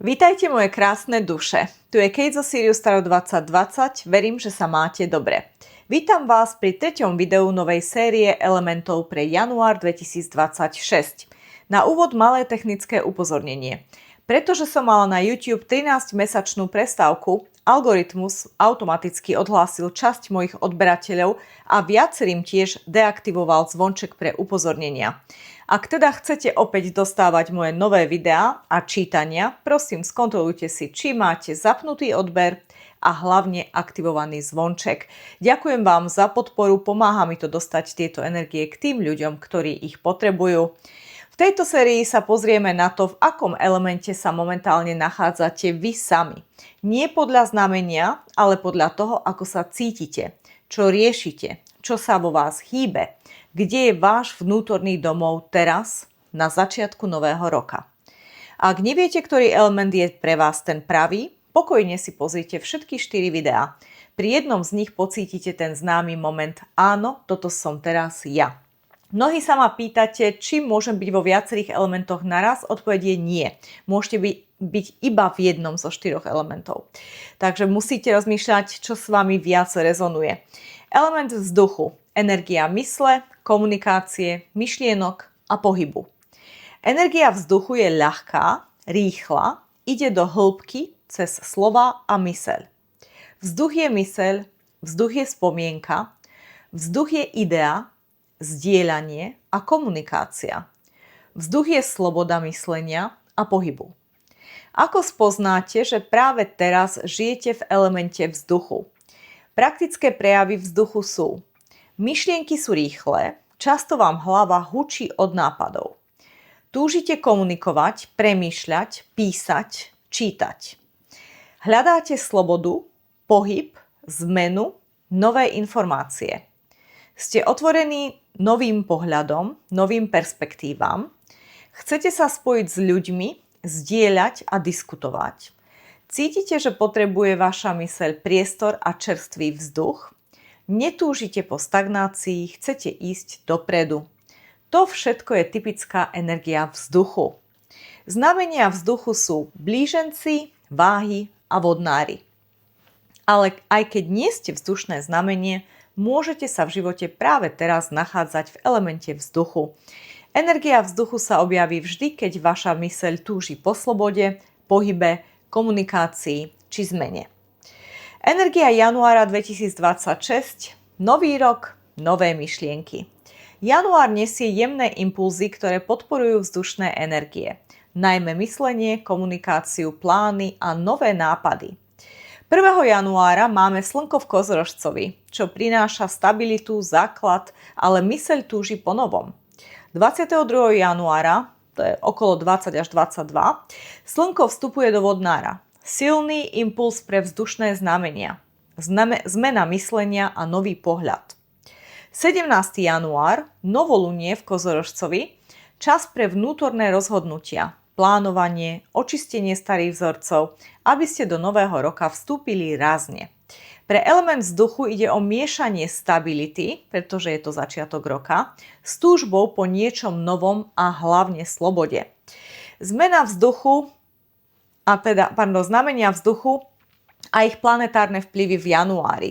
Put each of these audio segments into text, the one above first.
Vítajte moje krásne duše. Tu je Kate zo Sirius Tarot 2020, verím, že sa máte dobre. Vítam vás pri 3. videu novej série elementov pre január 2026. Na úvod malé technické upozornenie. Pretože som mala na YouTube 13-mesačnú prestávku, algoritmus automaticky odhlásil časť mojich odberateľov a viacerým tiež deaktivoval zvonček pre upozornenia. Ak teda chcete opäť dostávať moje nové videá a čítania, prosím skontrolujte si, či máte zapnutý odber a hlavne aktivovaný zvonček. Ďakujem vám za podporu, pomáha mi to dostať tieto energie k tým ľuďom, ktorí ich potrebujú. V tejto sérii sa pozrieme na to, v akom elemente sa momentálne nachádzate vy sami. Nie podľa znamenia, ale podľa toho, ako sa cítite, čo riešite, čo sa vo vás hýbe, kde je váš vnútorný domov teraz, na začiatku nového roka. Ak neviete, ktorý element je pre vás ten pravý, pokojne si pozrite všetky 4 videá. Pri jednom z nich pocítite ten známy moment áno, toto som teraz ja. Mnohí sa ma pýtate, či môžem byť vo viacerých elementoch naraz, odpoveď je nie. Môžete byť iba v jednom zo 4 elementov. Takže musíte rozmýšľať, čo s vami viac rezonuje. Element vzduchu, energia mysle, komunikácie, myšlienok a pohybu. Energia vzduchu je ľahká, rýchla, ide do hĺbky cez slova a myseľ. Vzduch je myseľ, vzduch je spomienka, vzduch je idea, zdieľanie a komunikácia. Vzduch je sloboda myslenia a pohybu. Ako spoznáte, že práve teraz žijete v elemente vzduchu? Praktické prejavy vzduchu sú: myšlienky sú rýchle, často vám hlava hučí od nápadov. Túžite komunikovať, premýšľať, písať, čítať. Hľadáte slobodu, pohyb, zmenu, nové informácie. Ste otvorení novým pohľadom, novým perspektívam. Chcete sa spojiť s ľuďmi, zdieľať a diskutovať. Cítite, že potrebuje vaša myseľ priestor a čerstvý vzduch. Netúžite po stagnácii, chcete ísť dopredu. To všetko je typická energia vzduchu. Znamenia vzduchu sú blíženci, váhy a vodnári. Ale aj keď nie ste vzdušné znamenie, môžete sa v živote práve teraz nachádzať v elemente vzduchu. Energia vzduchu sa objaví vždy, keď vaša myseľ túži po slobode, pohybe, komunikácii či zmene. Energia januára 2026, nový rok, nové myšlienky. Január nesie jemné impulzy, ktoré podporujú vzdušné energie, najmä myslenie, komunikáciu, plány a nové nápady. 1. januára máme slnko v Kozorožcovi, čo prináša stabilitu, základ, ale myseľ túži po novom. 22. januára, to je okolo 20 až 22, slnko vstupuje do vodnára. Silný impuls pre vzdušné znamenia. Zmena myslenia a nový pohľad. 17. január, novolunie v Kozorožcovi, čas pre vnútorné rozhodnutia. Plánovanie, očistenie starých vzorcov, aby ste do nového roka vstúpili rázne. Pre element vzduchu ide o miešanie stability, pretože je to začiatok roka, s túžbou po niečom novom a hlavne slobode. Znamenia vzduchu a ich planetárne vplyvy v januári.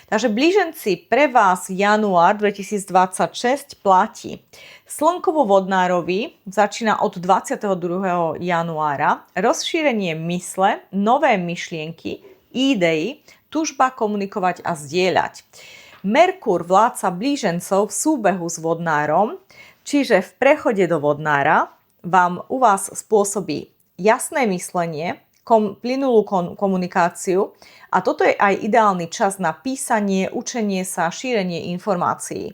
Takže blíženci, pre vás január 2026 platí. Slnko vo vodnárovi začína od 22. januára, rozšírenie mysle, nové myšlienky, idei, túžba komunikovať a zdieľať. Merkur, vládca blížencov v súbehu s vodnárom, čiže v prechode do vodnára, vám u vás spôsobí jasné myslenie, plynulú komunikáciu a toto je aj ideálny čas na písanie, učenie sa, šírenie informácií.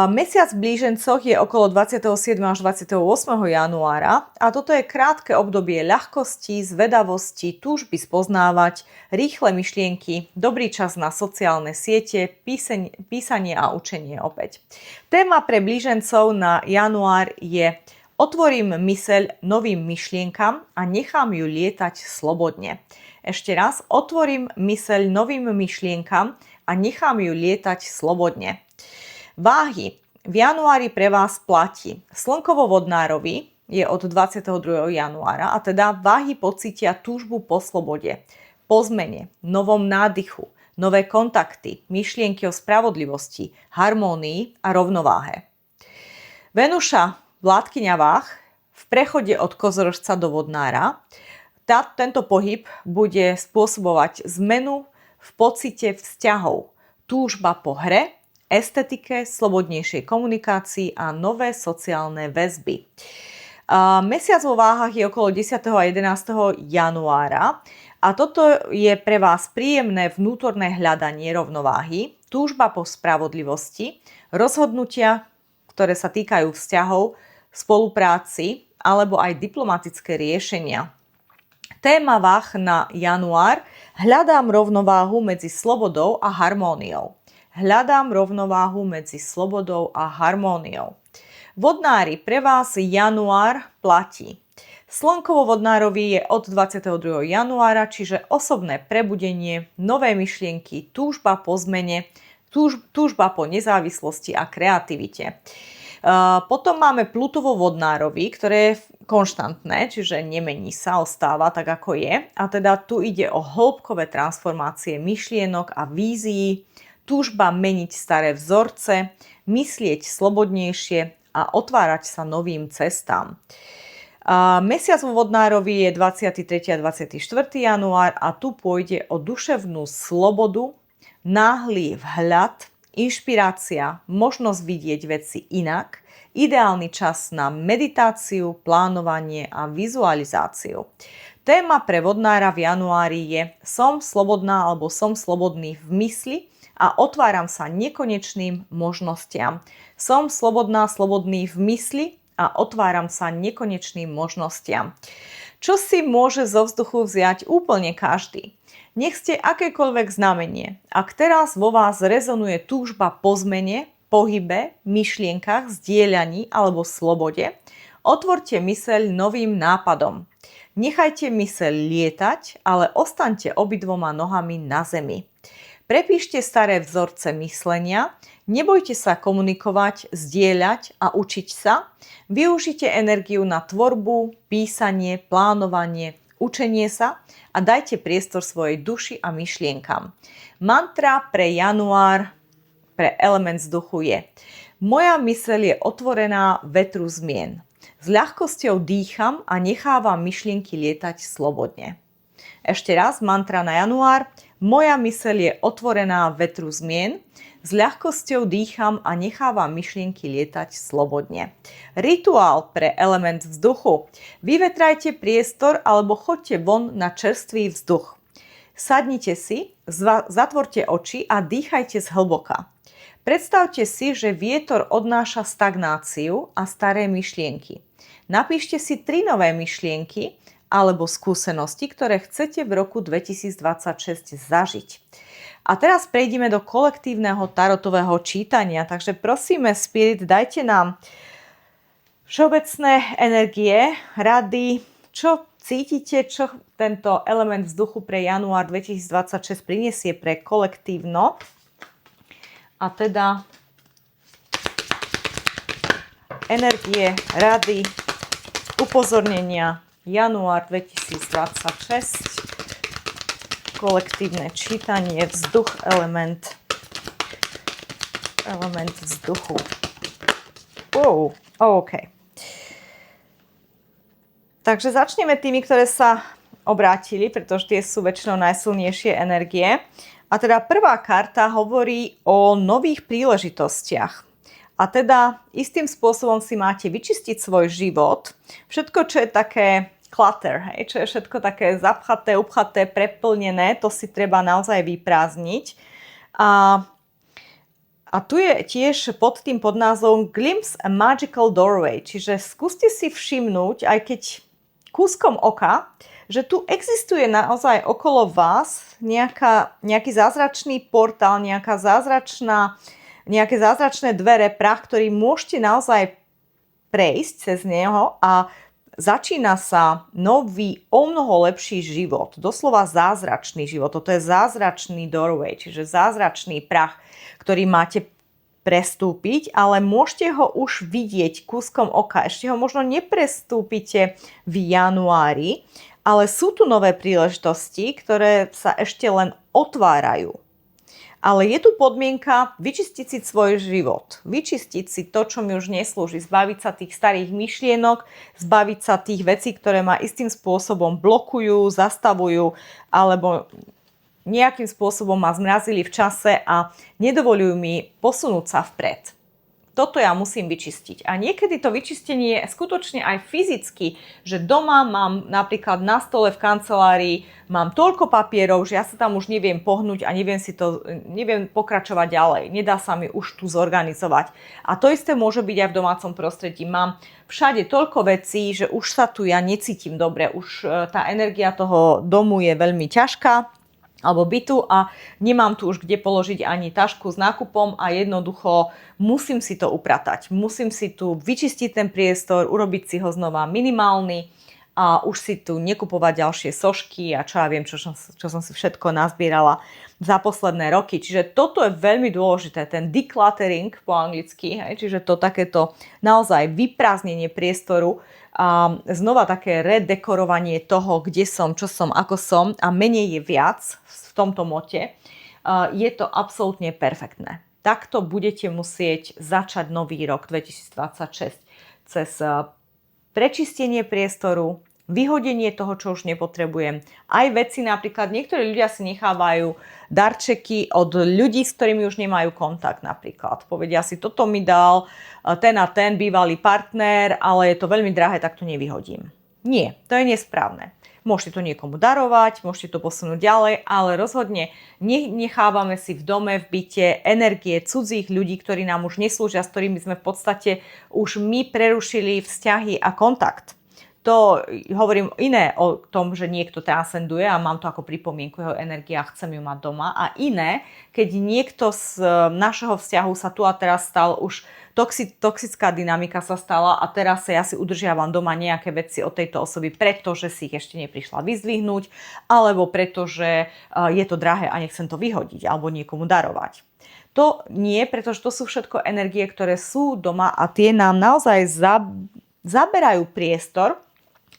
Mesiac v blížencoch je okolo 27. až 28. januára a toto je krátke obdobie ľahkosti, zvedavosti, túžby spoznávať, rýchle myšlienky, dobrý čas na sociálne siete, písanie a učenie opäť. Téma pre blížencov na január je: otvorím myseľ novým myšlienkam a nechám ju lietať slobodne. Ešte raz, otvorím myseľ novým myšlienkam a nechám ju lietať slobodne. Váhy. V januári pre vás platí slnko vo vodnárovi, je od 22. januára a teda váhy pocítia túžbu po slobode, po zmene, novom nádychu, nové kontakty, myšlienky o spravodlivosti, harmónii a rovnováhe. Venuša, vládkyňa váh, v prechode od kozorožca do vodnára, tento pohyb bude spôsobovať zmenu v pocite vzťahov, túžba po hre, estetike, slobodnejšej komunikácii a nové sociálne väzby. Mesiac vo váhach je okolo 10. a 11. januára a toto je pre vás príjemné vnútorné hľadanie rovnováhy, túžba po spravodlivosti, rozhodnutia, ktoré sa týkajú vzťahov, spolupráci alebo aj diplomatické riešenia. Téma váh na január: hľadám rovnováhu medzi slobodou a harmóniou. Hľadám rovnováhu medzi slobodou a harmóniou. Vodnári, pre vás január platí. Slnko vo vodnárovi je od 22. januára, čiže osobné prebudenie, nové myšlienky, túžba po zmene, túžba po nezávislosti a kreativite. Potom máme Pluto vo vodnárovi, ktoré je konštantné, čiže nemení sa, ostáva tak, ako je. A teda tu ide o hĺbkové transformácie myšlienok a vízií, túžba meniť staré vzorce, myslieť slobodnejšie a otvárať sa novým cestám. Mesiac vo vodnárovi je 23. a 24. január a tu pôjde o duševnú slobodu, náhly vhľad, inšpirácia, možnosť vidieť veci inak, ideálny čas na meditáciu, plánovanie a vizualizáciu. Téma pre vodnára v januári je som slobodná alebo som slobodný v mysli a otváram sa nekonečným možnostiam. Som slobodná, slobodný v mysli a otváram sa nekonečným možnostiam. Čo si môže zo vzduchu vziať úplne každý? Nech ste akékoľvek znamenie. Ak teraz vo vás rezonuje túžba po zmene, pohybe, myšlienkach, zdieľaní alebo slobode, otvorte myseľ novým nápadom. Nechajte myseľ lietať, ale ostaňte obidvoma nohami na zemi. Prepíšte staré vzorce myslenia, nebojte sa komunikovať, zdieľať a učiť sa. Využite energiu na tvorbu, písanie, plánovanie, učenie sa a dajte priestor svojej duši a myšlienkam. Mantra pre január, pre element vzduchu je: moja myseľ je otvorená vetru zmien. S ľahkosťou dýcham a nechávam myšlienky lietať slobodne. Ešte raz mantra na január: moja myseľ je otvorená vetru zmien. S ľahkosťou dýcham a nechávam myšlienky lietať slobodne. Rituál pre element vzduchu. Vyvetrajte priestor alebo choďte von na čerstvý vzduch. Sadnite si, zatvorte oči a dýchajte zhlboka. Predstavte si, že vietor odnáša stagnáciu a staré myšlienky. Napíšte si 3 nové myšlienky alebo skúsenosti, ktoré chcete v roku 2026 zažiť. A teraz prejdeme do kolektívneho tarotového čítania, takže prosíme Spirit, dajte nám všeobecné energie, rady, čo cítite, čo tento element vzduchu pre január 2026 prinesie pre kolektívno. A teda energie, rady, upozornenia, január 2026, kolektívne čítanie, vzduch, element vzduchu. OK. Takže začneme tými, ktoré sa obrátili, pretože tie sú väčšinou najsilnejšie energie. A teda prvá karta hovorí o nových príležitostiach. A teda istým spôsobom si máte vyčistiť svoj život. Všetko, čo je také clutter, čo je všetko také zapchaté, upchaté, preplnené, to si treba naozaj vyprázdniť. A tu je tiež pod tým podnázvom Glimpse a Magical Doorway, čiže skúste si všimnúť, aj keď kúskom oka, že tu existuje naozaj okolo vás nejaký zázračný portál, nejaké zázračné dvere, prach, ktorý môžete naozaj prejsť cez neho a začína sa nový, omnoho lepší život. Doslova zázračný život. Toto je zázračný doorway, čiže zázračný prach, ktorý máte prestúpiť, ale môžete ho už vidieť kúskom oka. Ešte ho možno neprestúpite v januári, ale sú tu nové príležitosti, ktoré sa ešte len otvárajú. Ale je tu podmienka vyčistiť si svoj život. Vyčistiť si to, čo mi už neslúži. Zbaviť sa tých starých myšlienok, zbaviť sa tých vecí, ktoré ma istým spôsobom blokujú, zastavujú, alebo nejakým spôsobom ma zmrazili v čase a nedovolujú mi posunúť sa vpred. Toto ja musím vyčistiť. A niekedy to vyčistenie je skutočne aj fyzicky, že doma mám napríklad na stole v kancelárii, mám toľko papierov, že ja sa tam už neviem pohnúť a neviem pokračovať ďalej. Nedá sa mi už tu zorganizovať. A to isté môže byť aj v domácom prostredí. Mám všade toľko vecí, že už sa tu ja necítim dobre. Už tá energia toho domu je veľmi ťažká, alebo bytu a nemám tu už kde položiť ani tašku s nákupom a jednoducho musím si to upratať. Musím si tu vyčistiť ten priestor, urobiť si ho znova minimálny a už si tu nekupovať ďalšie sošky a čo ja viem, čo som si všetko nazbierala za posledné roky. Čiže toto je veľmi dôležité, ten decluttering po anglicky, čiže to takéto naozaj vyprázdnenie priestoru a znova také redekorovanie toho, kde som, čo som, ako som a menej je viac v tomto mote, je to absolútne perfektné. Takto budete musieť začať nový rok 2026 cez prečistenie priestoru, vyhodenie toho, čo už nepotrebujem. Aj veci napríklad, niektorí ľudia si nechávajú darčeky od ľudí, s ktorými už nemajú kontakt napríklad. Povedia si, toto mi dal ten a ten bývalý partner, ale je to veľmi drahé, tak to nevyhodím. Nie, to je nesprávne. Môžete to niekomu darovať, môžete to posunúť ďalej, ale rozhodne nechávame si v dome, v byte energie cudzích ľudí, ktorí nám už neslúžia, s ktorými sme v podstate už my prerušili vzťahy a kontakt. To hovorím iné o tom, že niekto transcenduje a mám to ako pripomienku jeho energie a chcem ju mať doma. A iné, keď niekto z našeho vzťahu sa tu a teraz stal už toxická dynamika sa stala a teraz sa ja si udržiavam doma nejaké veci od tejto osoby, pretože si ich ešte neprišla vyzdvihnúť alebo pretože je to drahé a nechcem to vyhodiť alebo niekomu darovať. To nie, pretože to sú všetko energie, ktoré sú doma a tie nám naozaj zaberajú priestor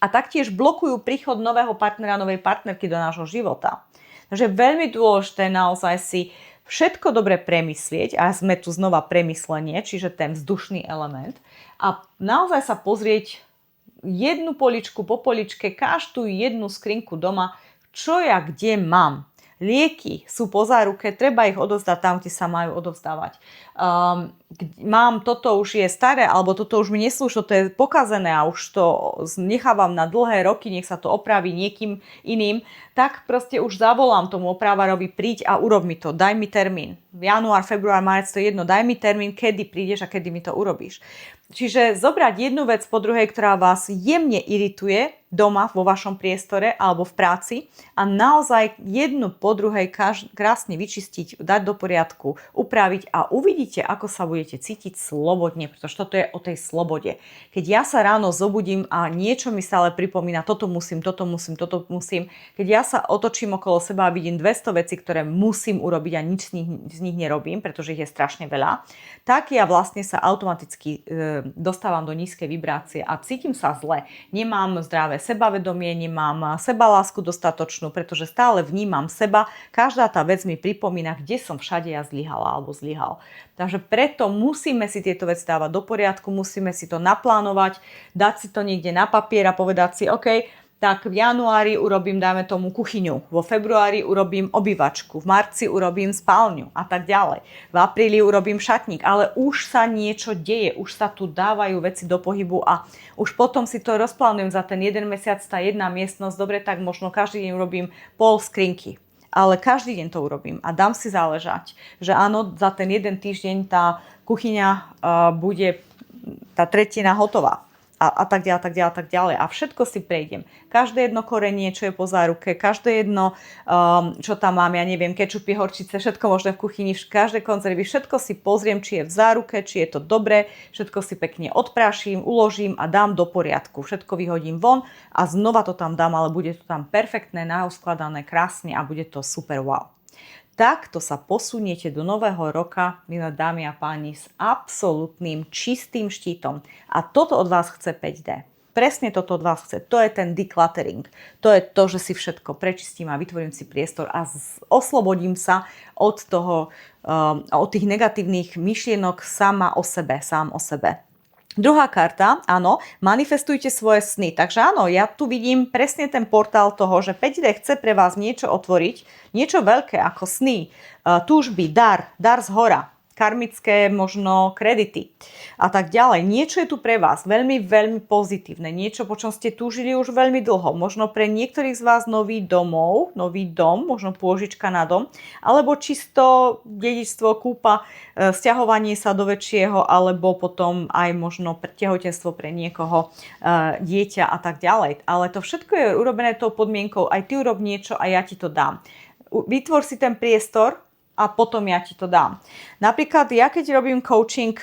a taktiež blokujú príchod nového partnera, novej partnerky do nášho života. Takže je veľmi dôležité naozaj si všetko dobre premyslieť a sme tu znova premyslenie, čiže ten vzdušný element a naozaj sa pozrieť jednu poličku po poličke, každú jednu skrinku doma, čo ja kde mám. Lieky sú po záruke, treba ich odovzdať tam, kde sa majú odovzdávať. Mám, toto už je staré, alebo toto už mi neslúži, toto je pokazené a už to nechávam na dlhé roky, nech sa to opraví niekým iným, tak proste už zavolám tomu opravárovi, príď a urob mi to, daj mi termín. Január, február, marec, to je jedno, daj mi termín, kedy prídeš a kedy mi to urobíš. Čiže zobrať jednu vec po druhej, ktorá vás jemne irituje doma vo vašom priestore alebo v práci a naozaj jednu po druhej krásne vyčistiť, dať do poriadku, upraviť a uvidíte, ako sa budete cítiť slobodne, pretože toto je o tej slobode. Keď ja sa ráno zobudím a niečo mi stále pripomína, toto musím, keď ja sa otočím okolo seba a vidím 200 vecí, ktoré musím urobiť a nič z nich nerobím, pretože ich je strašne veľa, tak ja vlastne sa automaticky dostávam do nízkej vibrácie a cítim sa zle. Nemám zdravé sebavedomie, nemám sebalásku dostatočnú, pretože stále vnímam seba. Každá tá vec mi pripomína, kde som všade ja zlyhala alebo zlyhal. Takže preto musíme si tieto veci dávať do poriadku, musíme si to naplánovať, dať si to niekde na papier a povedať si, OK, tak v januári urobím, dáme tomu, kuchyňu, vo februári urobím obývačku, v marci urobím spálňu a tak ďalej. V apríli urobím šatník, ale už sa niečo deje, už sa tu dávajú veci do pohybu a už potom si to rozplánujem za ten jeden mesiac, tá jedna miestnosť, dobre, tak možno každý deň urobím pol skrinky. Ale každý deň to urobím a dám si záležať, že áno, za ten jeden týždeň tá kuchyňa bude tá tretina hotová. A tak ďalej. A všetko si prejdem. Každé jedno korenie, čo je po záruke, každé jedno, čo tam mám, ja neviem, kečupy, horčice, všetko možné v kuchyni, každé konzervy, všetko si pozriem, či je v záruke, či je to dobré, všetko si pekne odpráším, uložím a dám do poriadku. Všetko vyhodím von a znova to tam dám, ale bude to tam perfektné, nauskladané, krásne a bude to super wow. takto sa posuniete do nového roka, milé dámy a páni, s absolútnym čistým štítom. A toto od vás chce 5D. Presne toto od vás chce. To je ten decluttering. To je to, že si všetko prečistím a vytvorím si priestor a oslobodím sa od toho, od tých negatívnych myšlienok sám o sebe. Druhá karta, áno, manifestujte svoje sny. Takže áno, ja tu vidím presne ten portál toho, že 5D chce pre vás niečo otvoriť, niečo veľké ako sny, túžby, dar z hora, karmické možno kredity a tak ďalej. Niečo je tu pre vás veľmi, veľmi pozitívne. Niečo, po čom ste túžili už veľmi dlho. Možno pre niektorých z vás nový dom, možno pôžička na dom, alebo čisto dedičstvo, kúpa, sťahovanie sa do väčšieho, alebo potom aj možno tehotenstvo pre niekoho, dieťa a tak ďalej. Ale to všetko je urobené tou podmienkou, aj ty urob niečo a ja ti to dám. Vytvor si ten priestor, a potom ja ti to dám. Napríklad ja keď robím coaching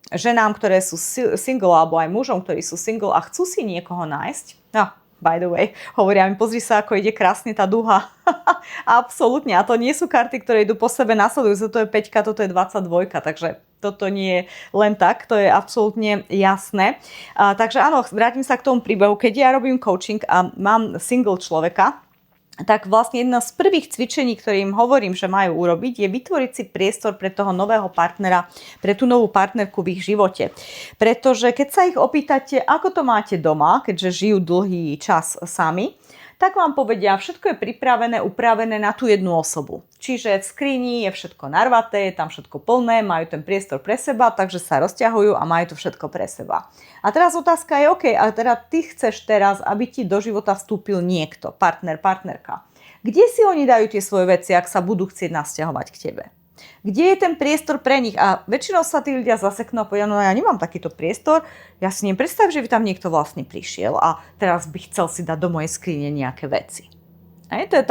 ženám, ktoré sú single, alebo aj mužom, ktorí sú single a chcú si niekoho nájsť, by the way, hovoria mi, pozri sa, ako ide krásne tá duha. Absolútne. A to nie sú karty, ktoré idú po sebe nasledujúce. To je 5, toto je 22, takže toto nie je len tak, to je absolútne jasné. Takže áno, vrátim sa k tomu príbehu. Keď ja robím coaching a mám single človeka, tak vlastne jedna z prvých cvičení, ktorým hovorím, že majú urobiť, je vytvoriť si priestor pre toho nového partnera, pre tú novú partnerku v ich živote. Pretože keď sa ich opýtate, ako to máte doma, keďže žijú dlhý čas sami, tak vám povedia, všetko je pripravené, upravené na tú jednu osobu. Čiže v skrini je všetko narvaté, je tam všetko plné, majú ten priestor pre seba, takže sa rozťahujú a majú to všetko pre seba. A teraz otázka je, OK, a teda ty chceš teraz, aby ti do života vstúpil niekto, partner, partnerka. Kde si oni dajú tie svoje veci, ak sa budú chcieť nasťahovať k tebe? Kde je ten priestor pre nich? A väčšinou sa tí ľudia zaseknú a povedia, no ja nemám takýto priestor, ja si nepredstavím, že by tam niekto vlastne prišiel a teraz by chcel si dať do mojej skrine nejaké veci. A to je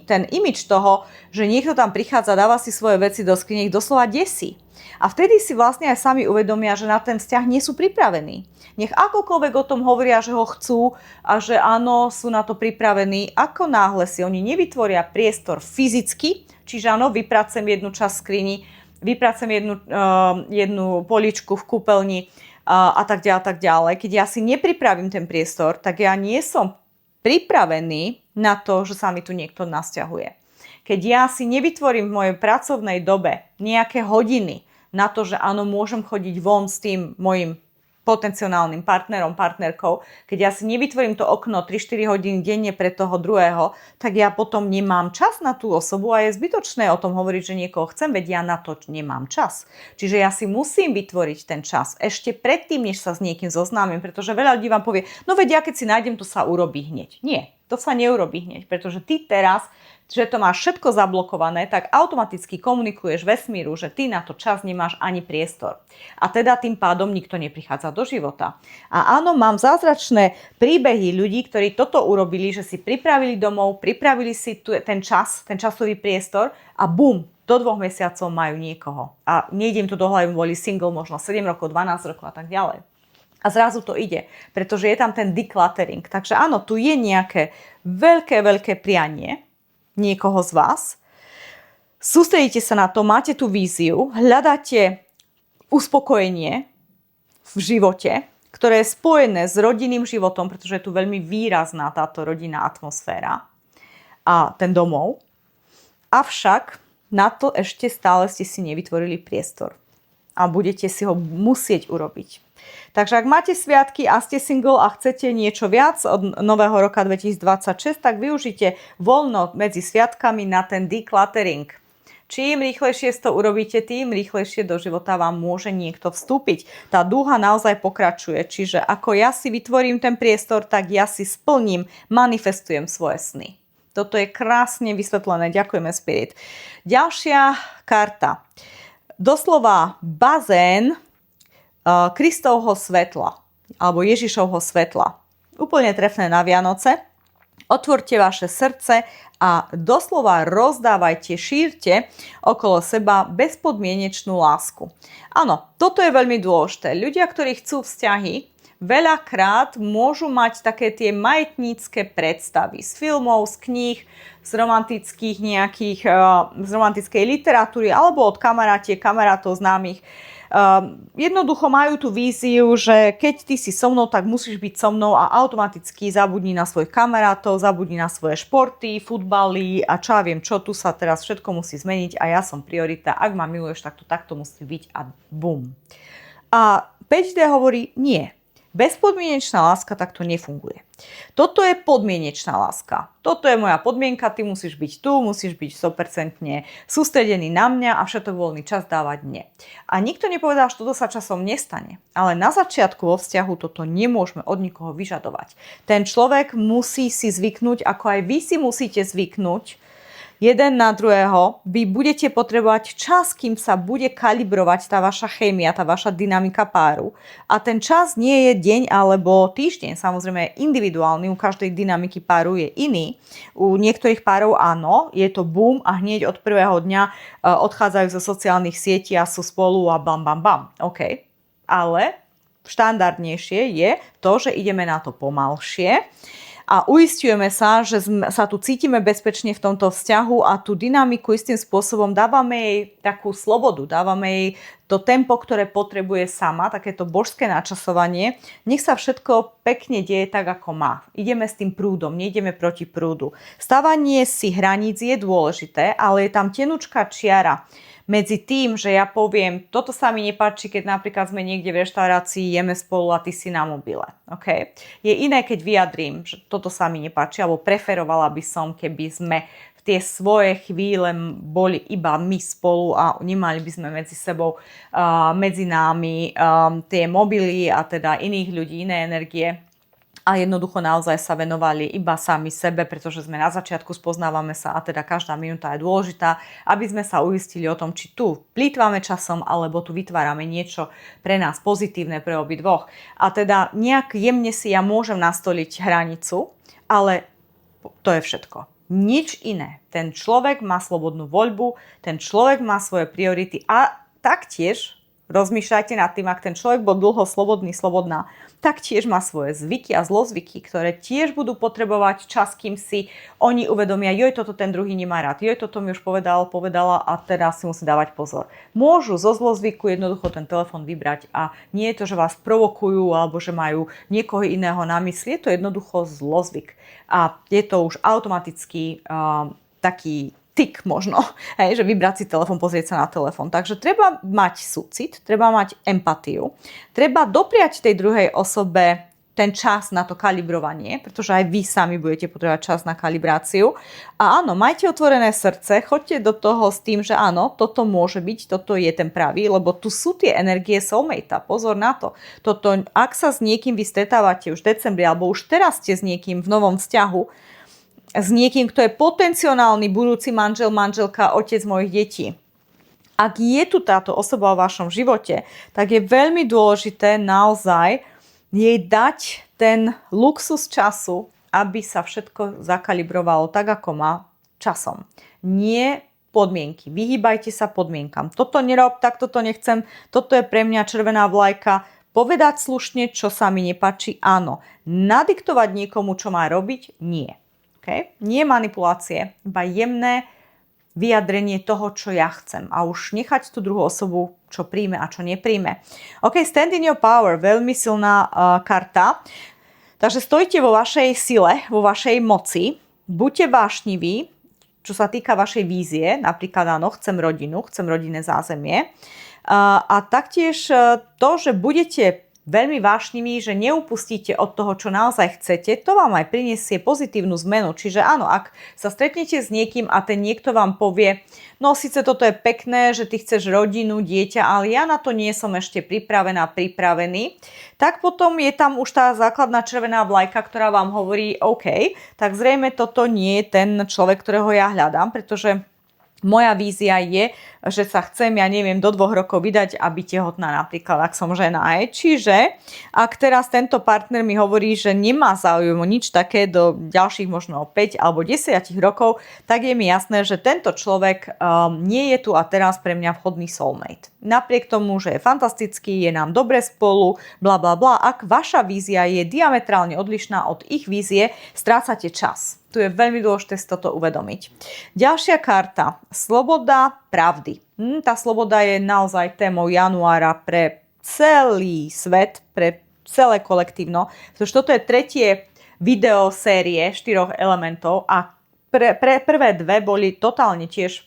ten imidž toho, že niekto tam prichádza, dáva si svoje veci do skrine, ich doslova desí. A vtedy si vlastne aj sami uvedomia, že na ten vzťah nie sú pripravení. Nech akokoľvek o tom hovoria, že ho chcú a že áno, sú na to pripravení, ako náhle si oni nevytvoria priestor fyzicky, čiže áno, vypracujem jednu časť skrini, vypracujem jednu poličku v kúpeľni a tak ďalej. Keď ja si nepripravím ten priestor, tak ja nie som pripravený na to, že sa mi tu niekto nasťahuje. Keď ja si nevytvorím v mojej pracovnej dobe nejaké hodiny na to, že áno, môžem chodiť von s tým mojim potenciálnym partnerom, partnerkou, keď ja si nevytvorím to okno 3-4 hodiny denne pre toho druhého, tak ja potom nemám čas na tú osobu a je zbytočné o tom hovoriť, že niekoho chcem, veď ja na to nemám čas. Čiže ja si musím vytvoriť ten čas ešte predtým, než sa s niekým zoznámim, pretože veľa ľudí vám povie, no veď ja keď si nájdem, to sa urobí hneď. Nie, to sa neurobí hneď, pretože ty teraz, že to máš všetko zablokované, tak automaticky komunikuješ vesmíru, že ty na to čas nemáš ani priestor. A teda tým pádom nikto neprichádza do života. A áno, mám zázračné príbehy ľudí, ktorí toto urobili, že si pripravili domov, pripravili si ten časový priestor a bum, do 2 mesiacov majú niekoho. A nejdem tu do hlavy, boli single možno 7 rokov, 12 rokov a tak ďalej. A zrazu to ide, pretože je tam ten decluttering. Takže áno, tu je nejaké veľké prianie niekoho z vás. Sústredíte sa na to, máte tú víziu, hľadáte uspokojenie v živote, ktoré je spojené s rodinným životom, pretože je tu veľmi výrazná táto rodinná atmosféra a ten domov. Avšak na to ešte stále ste si nevytvorili priestor a budete si ho musieť urobiť. Takže ak máte sviatky a ste single a chcete niečo viac od nového roka 2026, tak využite voľno medzi sviatkami na ten decluttering. Čím rýchlejšie to urobíte, tým rýchlejšie do života vám môže niekto vstúpiť. Tá dúha naozaj pokračuje, čiže ako ja si vytvorím ten priestor, tak ja si splním, manifestujem svoje sny. Toto je krásne vysvetlené, ďakujeme Spirit. Ďalšia karta. Doslova bazén Kristovho svetla alebo Ježišovho svetla. Úplne trefné na Vianoce. Otvorte vaše srdce a doslova rozdávajte, šírte okolo seba bezpodmienečnú lásku. Áno, toto je veľmi dôležité. Ľudia, ktorí chcú vzťahy, veľakrát môžu mať také tie majetnícke predstavy z filmov, z kníh, z romantických nejakých, z romantickej literatúry alebo od kamarátov známych. Jednoducho majú tú víziu, že keď ty si so mnou, tak musíš byť so mnou a automaticky zabudni na svojich kamarátov, zabudni na svoje športy, futbaly a čo ja viem čo, tu sa teraz všetko musí zmeniť a ja som priorita, ak ma miluješ, tak to takto musí byť a bum. A 5D hovorí nie. Bezpodmienečná láska takto nefunguje. Toto je podmienečná láska. Toto je moja podmienka, ty musíš byť tu, musíš byť 100% sústredený na mňa a všetok voľný čas dávať mne. A nikto nepovedal, že toto sa časom nestane. Ale na začiatku vo vzťahu toto nemôžeme od nikoho vyžadovať. Ten človek musí si zvyknúť, ako aj vy si musíte zvyknúť jeden na druhého, vy budete potrebovať čas, kým sa bude kalibrovať tá vaša chémia, tá vaša dynamika páru. A ten čas nie je deň alebo týždeň, samozrejme je individuálny, u každej dynamiky páru je iný. U niektorých párov áno, je to boom a hneď od prvého dňa odchádzajú zo sociálnych sietí a sú spolu a bam, bam, bam. OK, ale štandardnejšie je to, že ideme na to pomalšie a uisťujeme sa, že sa tu cítime bezpečne v tomto vzťahu a tú dynamiku istým spôsobom dávame jej takú slobodu, dávame jej to tempo, ktoré potrebuje sama, takéto božské načasovanie. Nech sa všetko pekne deje tak, ako má. Ideme s tým prúdom, neideme proti prúdu. Stavanie si hraníc je dôležité, ale je tam tenučká čiara medzi tým, že ja poviem, toto sa mi nepáči, keď napríklad sme niekde v reštaurácii, jeme spolu a ty si na mobile. Okay? Je iné, keď vyjadrím, že toto sa mi nepáči, alebo preferovala by som, keby sme v tie svoje chvíle boli iba my spolu a nemali by sme medzi sebou, medzi nami tie mobily a teda iných ľudí, iné energie. A jednoducho naozaj sa venovali iba sami sebe, pretože sme na začiatku, spoznávame sa a teda každá minúta je dôležitá, aby sme sa uistili o tom, či tu plýtvame časom, alebo tu vytvárame niečo pre nás pozitívne pre obidvoch. A teda nejak jemne si ja môžem nastoliť hranicu, ale to je všetko. Nič iné. Ten človek má slobodnú voľbu, ten človek má svoje priority a taktiež rozmýšľajte nad tým, ak ten človek bol dlho slobodná, tak tiež má svoje zvyky a zlozvyky, ktoré tiež budú potrebovať čas, kým si oni uvedomia, joj, toto ten druhý nemá rád, joj, toto mi už povedala a teraz si musí dávať pozor. Môžu zo zlozvyku jednoducho ten telefon vybrať a nie je to, že vás provokujú alebo že majú niekoho iného na mysli, je to jednoducho zlozvyk. A je to už automaticky taký tik možno, hej, že vybrať si telefón, pozrieť sa na telefón. Takže treba mať súcit, treba mať empatiu, treba dopriať tej druhej osobe ten čas na to kalibrovanie, pretože aj vy sami budete potrebovať čas na kalibráciu. A áno, majte otvorené srdce, choďte do toho s tým, že áno, toto môže byť, toto je ten pravý, lebo tu sú tie energie soulmate. Pozor na to. Toto, ak sa s niekým vy stretávate už v decembri, alebo už teraz ste s niekým v novom vzťahu, s niekým, kto je potenciálny budúci manžel, manželka, otec mojich detí. Ak je tu táto osoba vo vašom živote, tak je veľmi dôležité naozaj jej dať ten luxus času, aby sa všetko zakalibrovalo tak, ako má časom. Nie podmienky. Vyhýbajte sa podmienkam. Toto nerob, tak toto nechcem, toto je pre mňa červená vlajka. Povedať slušne, čo sa mi nepáči, áno. Nadiktovať niekomu, čo má robiť, nie. Okay? Nie manipulácie, iba jemné vyjadrenie toho, čo ja chcem. A už nechať tú druhú osobu, čo príjme a čo nepríjme. OK, stand in your power, veľmi silná karta. Takže stojte vo vašej sile, vo vašej moci. Buďte vášniví, čo sa týka vašej vízie. Napríklad áno, chcem rodinu, chcem rodinné zázemie. A taktiež to, že budete veľmi vášnivý, že neupustíte od toho, čo naozaj chcete, to vám aj prinesie pozitívnu zmenu. Čiže áno, ak sa stretnete s niekým a ten niekto vám povie, no síce toto je pekné, že ty chceš rodinu, dieťa, ale ja na to nie som ešte pripravený, tak potom je tam už tá základná červená vlajka, ktorá vám hovorí, OK, tak zrejme toto nie je ten človek, ktorého ja hľadám, pretože Moja vízia je, že sa chcem, ja neviem, do 2 rokov vydať a byť tehotná napríklad, ak som žena. Čiže ak teraz tento partner mi hovorí, že nemá záujem o nič také do ďalších možno 5 alebo 10 rokov, tak je mi jasné, že tento človek nie je tu a teraz pre mňa vhodný soulmate. Napriek tomu, že je fantastický, je nám dobre spolu, bla bla bla, ak vaša vízia je diametrálne odlišná od ich vízie, strácate čas. Tu je veľmi dôležité si toto uvedomiť. Ďalšia karta. Sloboda pravdy. Tá sloboda je naozaj témou januára pre celý svet, pre celé kolektívno. Pretože toto je tretie video série 4 elementov a prvé 2 boli totálne tiež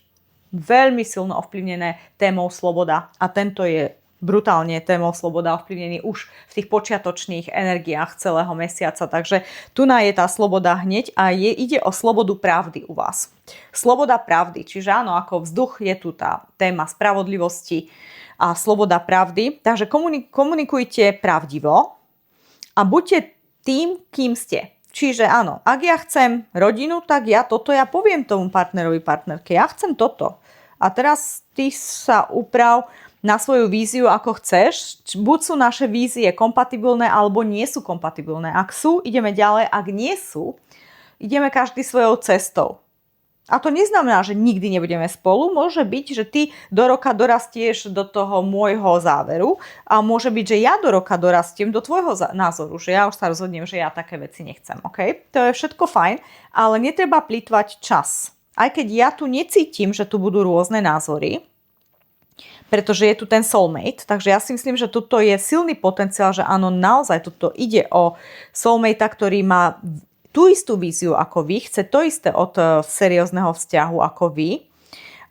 veľmi silno ovplyvnené témou sloboda. A tento je brutálne témou sloboda ovplyvnený už v tých počiatočných energiách celého mesiaca. Takže tu je tá sloboda hneď a ide o slobodu pravdy u vás. Sloboda pravdy, čiže áno, ako vzduch je tu tá téma spravodlivosti a sloboda pravdy. Takže komunikujte pravdivo a buďte tým, kým ste. Čiže áno, ak ja chcem rodinu, tak ja poviem tomu partnerovi, partnerke. Ja chcem toto. A teraz ty sa uprav na svoju víziu, ako chceš. Buď sú naše vízie kompatibilné, alebo nie sú kompatibilné. Ak sú, ideme ďalej. Ak nie sú, ideme každý svojou cestou. A to neznamená, že nikdy nebudeme spolu. Môže byť, že ty do roka dorastieš do toho môjho záveru a môže byť, že ja do roka dorastiem do tvojho názoru, že ja už sa rozhodnem, že ja také veci nechcem. Okay? To je všetko fajn, ale netreba plýtvať čas. Aj keď ja tu necítim, že tu budú rôzne názory, pretože je tu ten soulmate, takže ja si myslím, že toto je silný potenciál, že áno, naozaj toto ide o soulmate, ktorý má tú istú víziu ako vy, chce to isté od seriózneho vzťahu ako vy.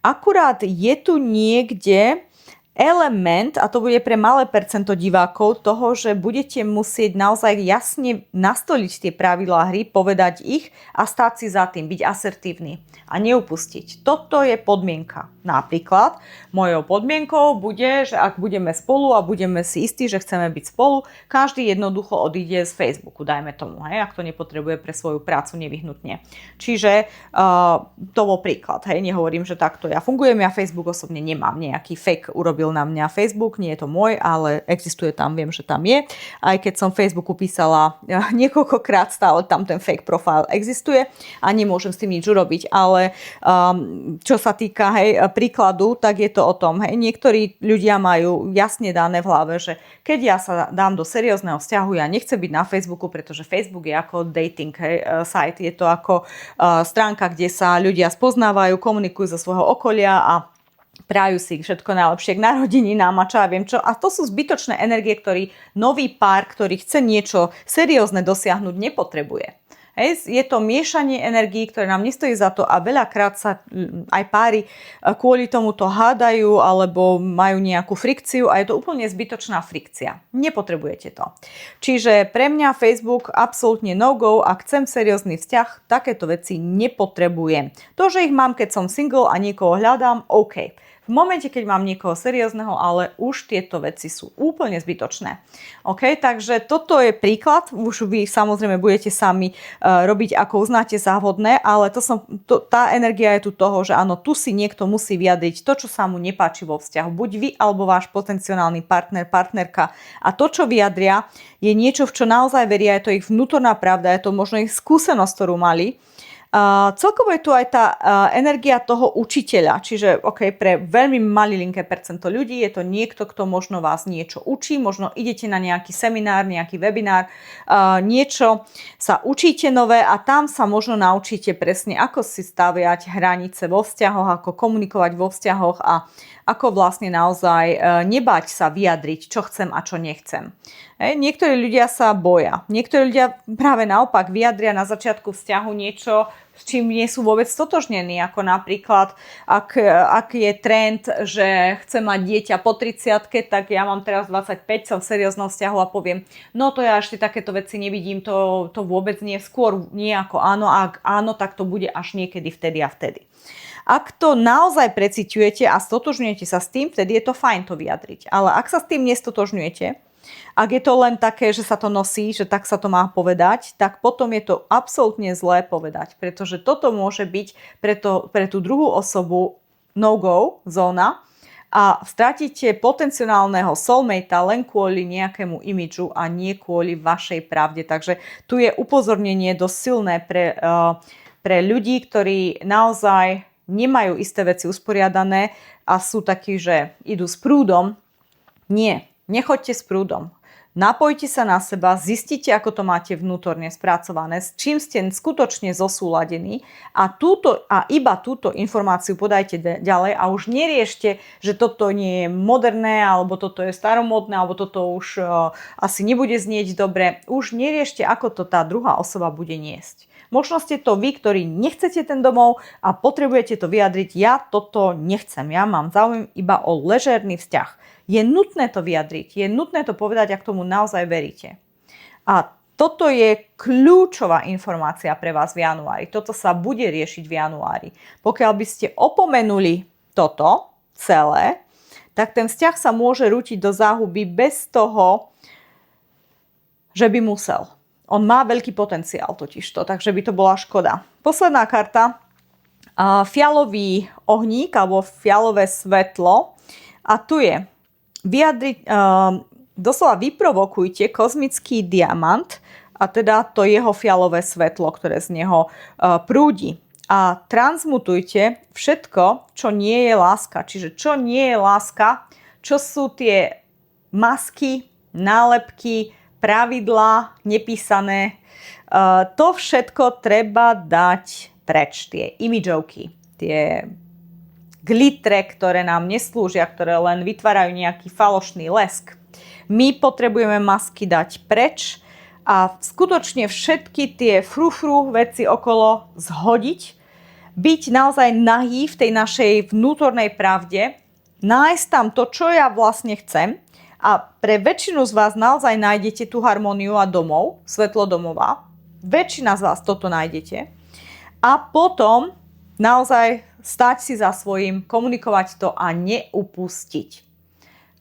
Akurát je tu niekde element, a to bude pre malé percento divákov, toho, že budete musieť naozaj jasne nastoliť tie pravidlá hry, povedať ich a stáť si za tým, byť asertívny a neupustiť. Toto je podmienka. Napríklad, mojou podmienkou bude, že ak budeme spolu a budeme si istí, že chceme byť spolu, každý jednoducho odíde z Facebooku, dajme tomu, ak to nepotrebuje pre svoju prácu nevyhnutne. Čiže to bol príklad, nehovorím, že takto ja fungujem, ja Facebook osobne nemám, nejaký fake urobil na mňa Facebook, nie je to môj, ale existuje tam, viem, že tam je. Aj keď som Facebooku písala niekoľkokrát, stále tam ten fake profile existuje a nemôžem s tým nič urobiť, ale čo sa týka príkladu, tak je to o tom, niektorí ľudia majú jasne dané v hlave, že keď ja sa dám do seriózneho vzťahu, ja nechcem byť na Facebooku, pretože Facebook je ako dating site, je to ako stránka, kde sa ľudia spoznávajú, komunikujú zo svojho okolia a prajú si všetko najlepšie k narodeninám a čo ja viem čo. A to sú zbytočné energie, ktorý nový pár, ktorý chce niečo seriózne dosiahnuť, nepotrebuje. Je to miešanie energií, ktoré nám nestojí za to a veľakrát sa aj páry kvôli tomuto hádajú alebo majú nejakú frikciu a je to úplne zbytočná frikcia. Nepotrebujete to. Čiže pre mňa Facebook absolútne no-go, ak chcem seriózny vzťah, takéto veci nepotrebujem. To, že ich mám, keď som single a niekoho hľadám, OK. V momente, keď mám niekoho seriózneho, ale už tieto veci sú úplne zbytočné. OK, takže toto je príklad. Už vy samozrejme budete sami robiť, ako uznáte za vhodné, ale tá energia je tu toho, že áno, tu si niekto musí vyjadriť to, čo sa mu nepáči vo vzťahu. Buď vy, alebo váš potenciálny partner, partnerka. A to, čo vyjadria, je niečo, v čo naozaj veria, je to ich vnútorná pravda, je to možno ich skúsenosť, ktorú mali. Celkovo je tu aj tá energia toho učiteľa, čiže pre veľmi malilinké percento ľudí je to niekto, kto možno vás niečo učí, možno idete na nejaký seminár, nejaký webinár, niečo sa učíte nové a tam sa možno naučíte presne, ako si staviať hranice vo vzťahoch, ako komunikovať vo vzťahoch a ako vlastne naozaj nebať sa vyjadriť, čo chcem a čo nechcem. Niektorí ľudia sa boja. Niektorí ľudia práve naopak vyjadria na začiatku vzťahu niečo, s čím nie sú vôbec stotožnení. Ako napríklad, ak je trend, že chcem mať dieťa po 30-ke, tak ja mám teraz 25, som v serióznom vzťahu a poviem, no to ja ešte takéto veci nevidím, to vôbec nie, skôr nie ako áno, ak áno, tak to bude až niekedy vtedy a vtedy. Ak to naozaj preciťujete a stotožňujete sa s tým, vtedy je to fajn to vyjadriť. Ale ak sa s tým nestotožňujete, ak je to len také, že sa to nosí, že tak sa to má povedať, tak potom je to absolútne zlé povedať, pretože toto môže byť pre tú druhú osobu no-go zóna a stratíte potenciálneho soulmatea len kvôli nejakému imidžu a nie kvôli vašej pravde. Takže tu je upozornenie dosť silné pre ľudí, ktorí naozaj nemajú isté veci usporiadané a sú takí, že idú s prúdom. Nie, nechoďte s prúdom. Napojte sa na seba, zistite, ako to máte vnútorne spracované, s čím ste skutočne zosúladení a iba túto informáciu podajte ďalej a už neriešte, že toto nie je moderné, alebo toto je staromodné, alebo toto už asi nebude znieť dobre. Už neriešte, ako to tá druhá osoba bude niesť. Možno ste to vy, ktorí nechcete ten domov a potrebujete to vyjadriť. Ja toto nechcem, ja mám záujem iba o ležérny vzťah. Je nutné to vyjadriť, je nutné to povedať, ak tomu naozaj veríte. A toto je kľúčová informácia pre vás v januári. Toto sa bude riešiť v januári. Pokiaľ by ste opomenuli toto celé, tak ten vzťah sa môže rútiť do záhuby bez toho, že by musel. On má veľký potenciál totižto, takže by to bola škoda. Posledná karta, fialový ohník alebo fialové svetlo. A tu je doslova vyprovokujte kozmický diamant a teda to jeho fialové svetlo, ktoré z neho prúdi. A transmutujte všetko, čo nie je láska. Čiže čo nie je láska, čo sú tie masky, nálepky, pravidlá nepísané. To všetko treba dať preč. Tie imidžovky, tie glitre, ktoré nám neslúžia, ktoré len vytvárajú nejaký falošný lesk. My potrebujeme masky dať preč a skutočne všetky tie frufru veci okolo zhodiť, byť naozaj nahý v tej našej vnútornej pravde, nájsť tam to, čo ja vlastne chcem a pre väčšinu z vás naozaj nájdete tú harmóniu a domov, svetlo domova. Väčšina z vás toto nájdete a potom naozaj stať si za svojím, komunikovať to a neupustiť.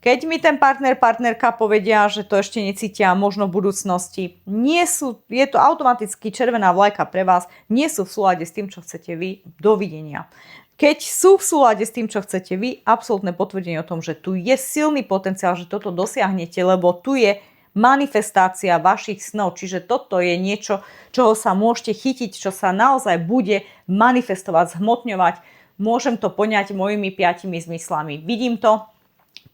Keď mi ten partnerka povedia, že to ešte necítia možno v budúcnosti, je to automaticky červená vlajka pre vás, nie sú v súlade s tým, čo chcete vy, dovidenia. Keď sú v súlade s tým, čo chcete vy, absolútne potvrdenie o tom, že tu je silný potenciál, že toto dosiahnete, lebo tu je manifestácia vašich snov. Čiže toto je niečo, čoho sa môžete chytiť, čo sa naozaj bude manifestovať, zhmotňovať. Môžem to poňať mojimi 5 zmyslami. Vidím to,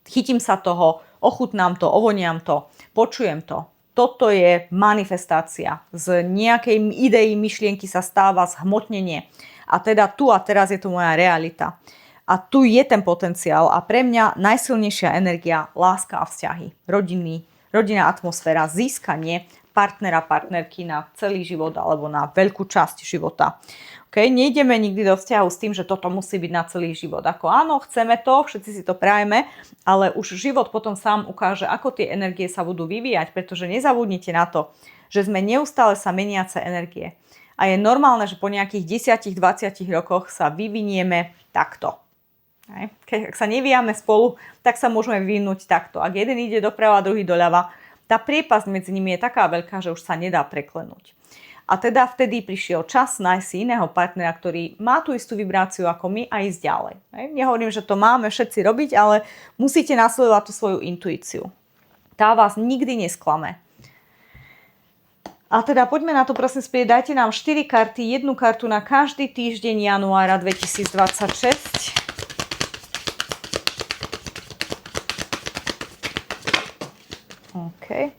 chytím sa toho, ochutnám to, ovoniam to, počujem to. Toto je manifestácia. Z nejakej idei, myšlienky sa stáva zhmotnenie. A teda tu a teraz je to moja realita. A tu je ten potenciál a pre mňa najsilnejšia energia, láska a vzťahy. Rodinná atmosféra, získanie partnera, partnerky na celý život alebo na veľkú časť života. Okay? Nejdeme nikdy do vzťahu s tým, že toto musí byť na celý život. Ako áno, chceme to, všetci si to prajeme, ale už život potom sám ukáže, ako tie energie sa budú vyvíjať, pretože nezabudnite na to, že sme neustále sa meniace energie. A je normálne, že po nejakých 10-20 rokoch sa vyvinieme takto. Keď sa nevíjame spolu, tak sa môžeme vyvinúť takto. Ak jeden ide doprava a druhý doľava, tá priepasť medzi nimi je taká veľká, že už sa nedá preklenúť. A teda vtedy prišiel čas nájsť si iného partnera, ktorý má tú istú vibráciu ako my a ísť ďalej. Nehovorím, že to máme všetci robiť, ale musíte nasledovať tú svoju intuíciu. Tá vás nikdy nesklame. A teda poďme na to, prosím, späť. Dajte nám 4 karty, jednu kartu na každý týždeň januára 2026. OK.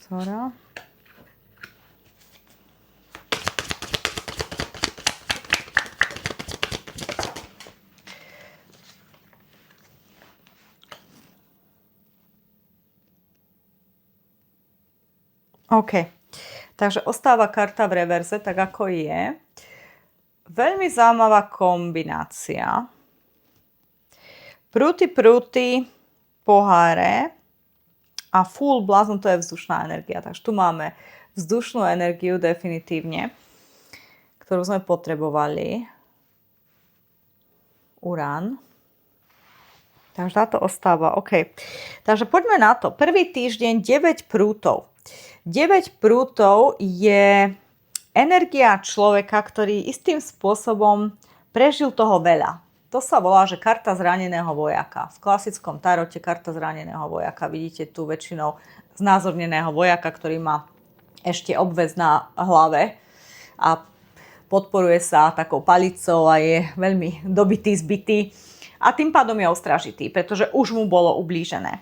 Zora. OK. Takže ostáva karta v reverze, tak ako je. Veľmi zaujímavá kombinácia. Prúty, poháre a full blázon, to je vzdušná energia. Takže tu máme vzdušnú energiu definitívne, ktorú sme potrebovali. Urán. Takže táto ostáva. OK. Takže poďme na to. Prvý týždeň 9 prútov. 9 prútov je energia človeka, ktorý istým spôsobom prežil toho veľa. To sa volá, že karta zraneného vojaka. V klasickom tarote karta zraneného vojaka. Vidíte tu väčšinou znázorneného vojaka, ktorý má ešte obväz na hlave a podporuje sa takou palicou a je veľmi dobitý, zbitý. A tým pádom je ostražitý, pretože už mu bolo ublížené.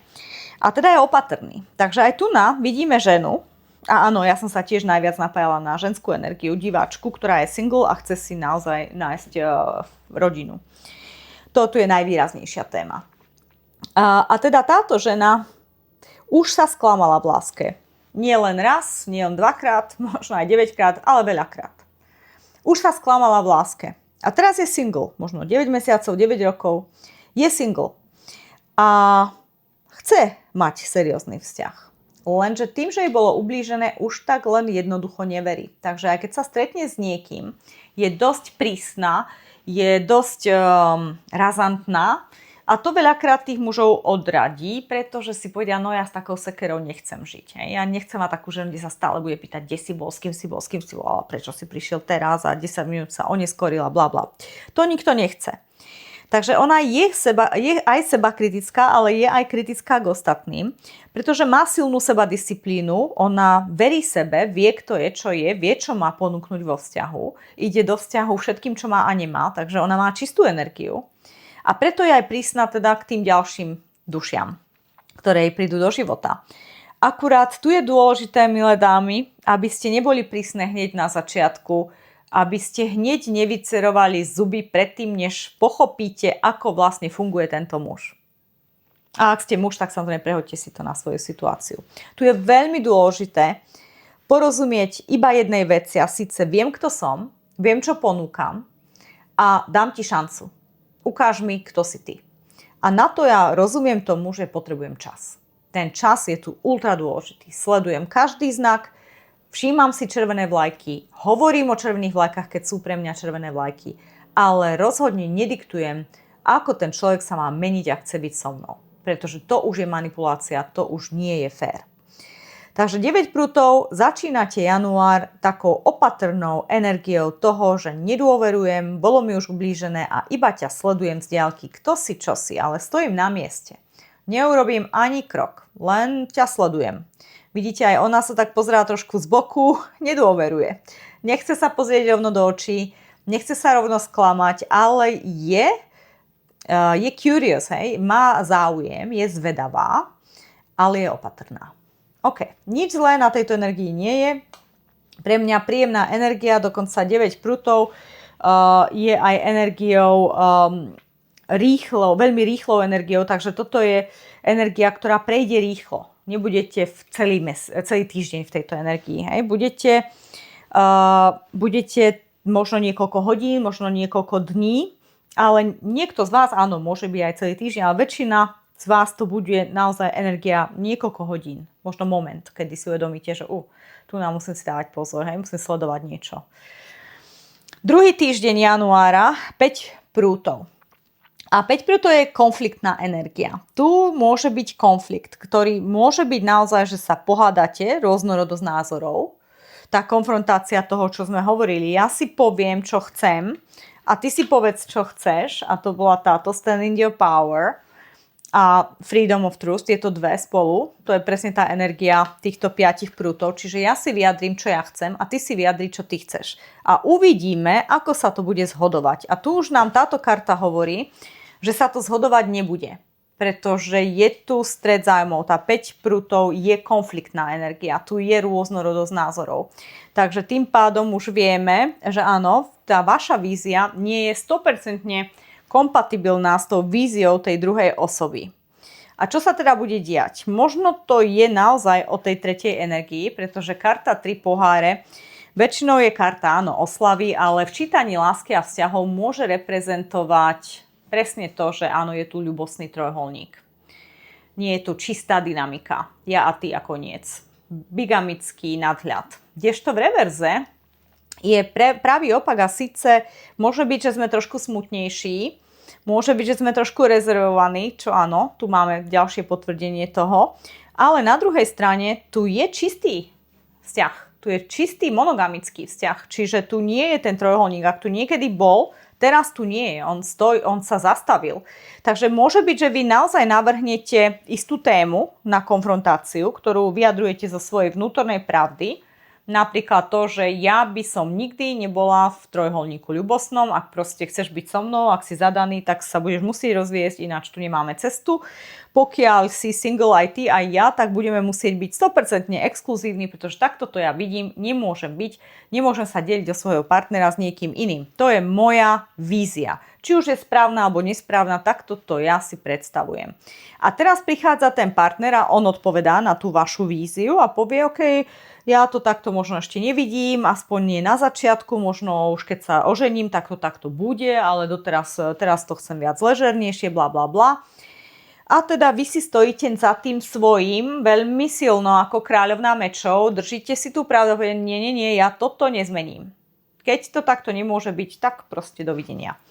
A teda je opatrný. Takže aj tu vidíme ženu. A áno, ja som sa tiež najviac napájala na ženskú energiu, diváčku, ktorá je single a chce si naozaj nájsť rodinu. Toto je najvýraznejšia téma. A teda táto žena už sa sklamala v láske. Nie len raz, nie len dvakrát, možno aj 9-krát, ale veľakrát. Už sa sklamala v láske. A teraz je single, možno 9 mesiacov, 9 rokov. Je single. A chce mať seriózny vzťah. Lenže tým, že jej bolo ublížené, už tak len jednoducho neverí. Takže aj keď sa stretne s niekým, je dosť prísna, je dosť razantná a to veľakrát tých mužov odradí, pretože si povedia, no ja s takou sekerou nechcem žiť. Hej. Ja nechcem mať takú ženu, kde sa stále bude pýtať, kde si bol, s kým si bol, prečo si prišiel teraz a 10 minút sa oneskorila, bla bla. To nikto nechce. Takže ona je aj seba kritická, ale je aj kritická k ostatným, pretože má silnú sebadisciplínu, ona verí sebe, vie, kto je, čo je, vie, čo má ponúknuť vo vzťahu, ide do vzťahu všetkým, čo má a nemá, takže ona má čistú energiu a preto je aj prísna teda k tým ďalším dušiam, ktoré jej prídu do života. Akurát tu je dôležité, milé dámy, aby ste neboli prísne hneď na začiatku, aby ste hneď nevycerovali zuby predtým, než pochopíte, ako vlastne funguje tento muž. A ak ste muž, tak samozrejme prehoďte si to na svoju situáciu. Tu je veľmi dôležité porozumieť iba jednej veci a síce viem, kto som, viem, čo ponúkam a dám ti šancu. Ukáž mi, kto si ty. A na to ja rozumiem tomu, že potrebujem čas. Ten čas je tu ultra dôležitý. Sledujem každý znak, všímam si červené vlajky, hovorím o červených vlajkách, keď sú pre mňa červené vlajky, ale rozhodne nediktujem, ako ten človek sa má meniť a chce byť so mnou. Pretože to už je manipulácia, to už nie je fér. Takže 9 prútov, začínate január takou opatrnou energiou toho, že nedôverujem, bolo mi už ublížené a iba ťa sledujem z diaľky, kto si, čo si, ale stojím na mieste. Neurobím ani krok, len ťa sledujem. Vidíte, aj ona sa tak pozerá trošku z boku, nedôveruje. Nechce sa pozrieť rovno do očí, nechce sa rovno sklamať, ale je curious, hej? Má záujem, je zvedavá, ale je opatrná. OK, nič zlé na tejto energii nie je. Pre mňa príjemná energia, dokonca 9 prutov, je aj energiou veľmi rýchlou energiou, takže toto je energia, ktorá prejde rýchlo. Nebudete v celý týždeň v tejto energii. Hej? Budete možno niekoľko hodín, možno niekoľko dní, ale niekto z vás, áno, môže byť aj celý týždeň, ale väčšina z vás to bude naozaj energia niekoľko hodín. Možno moment, kedy si uvedomíte, že tu nám musím si dávať pozor, hej? Musím sledovať niečo. Druhý týždeň januára, 5 prútov. A 5 prútov je konfliktná energia. Tu môže byť konflikt, ktorý môže byť naozaj, že sa pohádate, rôznorodosť názorov. Tá konfrontácia toho, čo sme hovorili. Ja si poviem, čo chcem a ty si povedz, čo chceš. A to bola táto Stand in your power a Freedom of Truth. Je to dve spolu. To je presne tá energia týchto 5 prútov. Čiže ja si vyjadrím, čo ja chcem a ty si vyjadri, čo ty chceš. A uvidíme, ako sa to bude zhodovať. A tu už nám táto karta hovorí, že sa to zhodovať nebude, pretože je tu stred zájmov. Tá 5 prútov je konfliktná energia, tu je rôznorodosť názorov. Takže tým pádom už vieme, že áno, tá vaša vízia nie je 100% kompatibilná s tou víziou tej druhej osoby. A čo sa teda bude diať? Možno to je naozaj o tej tretej energii, pretože karta 3 poháre väčšinou je karta, áno, oslavy, ale v čítaní lásky a vzťahov môže reprezentovať presne to, že áno, je tu ľubostný trojuholník. Nie je tu čistá dynamika. Ja a ty a koniec. Bigamický nadhľad. Kdežto v reverze je pravý opak a síce môže byť, že sme trošku smutnejší, môže byť, že sme trošku rezervovaní, čo áno, tu máme ďalšie potvrdenie toho, ale na druhej strane tu je čistý vzťah. Tu je čistý monogamický vzťah, čiže tu nie je ten trojuholník. Ak tu niekedy bol, teraz tu nie je. On sa zastavil. Takže môže byť, že vy naozaj navrhnete istú tému na konfrontáciu, ktorú vyjadrujete zo svojej vnútornej pravdy. Napríklad to, že ja by som nikdy nebola v trojuholníku ľubostnom, ak proste chceš byť so mnou, ak si zadaný, tak sa budeš musieť rozviesť, ináč tu nemáme cestu. Pokiaľ si single aj ty, aj ja, tak budeme musieť byť 100% exkluzívni, pretože takto to ja vidím, nemôžem sa deliť o svojho partnera s niekým iným. To je moja vízia. Či už je správna alebo nesprávna, takto to ja si predstavujem. A teraz prichádza ten partner a on odpovedá na tú vašu víziu a povie, OK, ja to takto možno ešte nevidím, aspoň nie na začiatku, možno už keď sa ožením, tak to takto bude, ale teraz to chcem viac ležernejšie, bla bla bla. A teda vy si stojíte za tým svojím veľmi silno ako kráľovná mečov, držíte si tú pravdu, nie, ja toto nezmením. Keď to takto nemôže byť, tak proste dovidenia.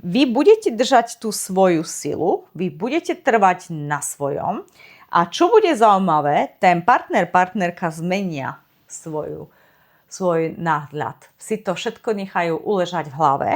Vy budete držať tú svoju silu, vy budete trvať na svojom. A čo bude zaujímavé, ten partnerka zmenia svoj náhľad. Si to všetko nechajú uležať v hlave